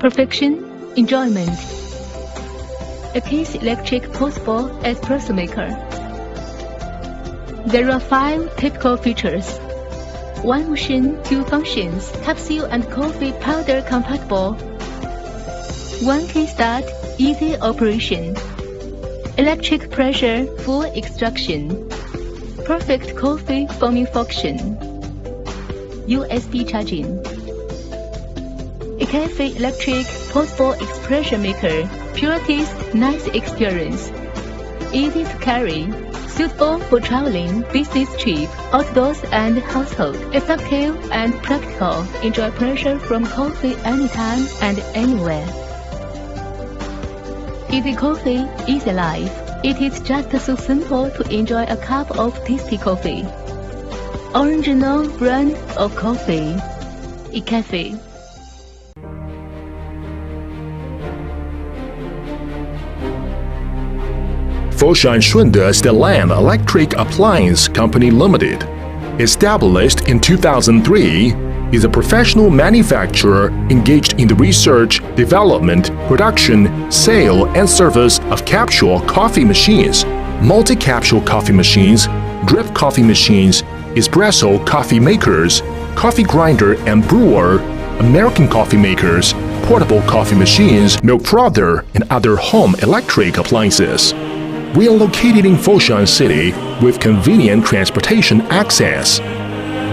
Perfection, enjoyment. It is electric portable espresso maker. There are 5 typical features. 1 motion, 2 functions, capsule and coffee powder compatible. 1 key start, easy operation. Electric pressure, full extraction. Perfect coffee foaming function. USB charging. A cafe electric portable espresso maker. Pure taste, nice experience. Easy to carry. Suitable for traveling, business trip, outdoors and household. Effective and practical. Enjoy pleasure from coffee anytime and anywhere. Easy coffee, easy life. It is just so simple to enjoy a cup of tasty coffee. Original brand of coffee. E-Cafe. Foshan Shunde Stelang Electric Appliance Company Limited, established in 2003, is a professional manufacturer engaged in the research, development, production, sale, and service of capsule coffee machines, multi-capsule coffee machines, drip coffee machines, espresso coffee makers, coffee grinder and brewer, American coffee makers, portable coffee machines, milk frother, and other home electric appliances. We are located in Foshan City with convenient transportation access,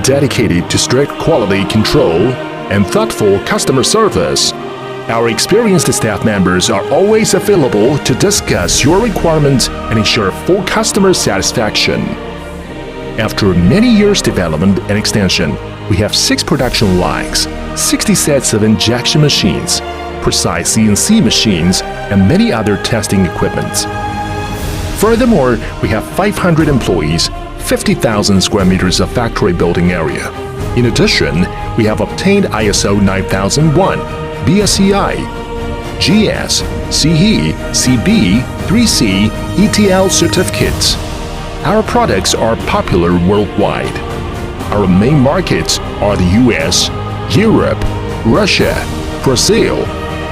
dedicated to strict quality control and thoughtful customer service. Our experienced staff members are always available to discuss your requirements and ensure full customer satisfaction. After many years development and extension, we have 6 production lines, 60 sets of injection machines, precise CNC machines, and many other testing equipment. Furthermore, we have 500 employees, 50,000 square meters of factory building area. In addition, we have obtained ISO 9001, BSCI, GS, CE, CB, 3C, ETL certificates. Our products are popular worldwide. Our main markets are the US, Europe, Russia, Brazil,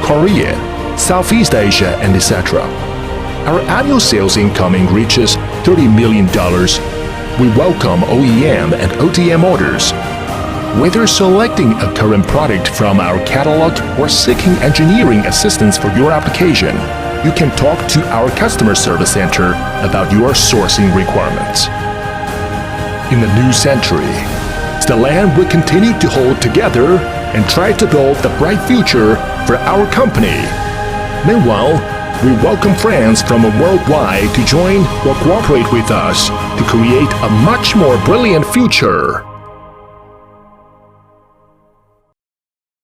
Korea, Southeast Asia, and etc. Our annual sales incoming reaches $30 million. We welcome OEM and ODM orders. Whether selecting a current product from our catalog or seeking engineering assistance for your application, you can talk to our customer service center about your sourcing requirements. In the new century, Stelang will continue to hold together and try to build the bright future for our company. Meanwhile, we welcome friends from worldwide to join or cooperate with us to create a much more brilliant future.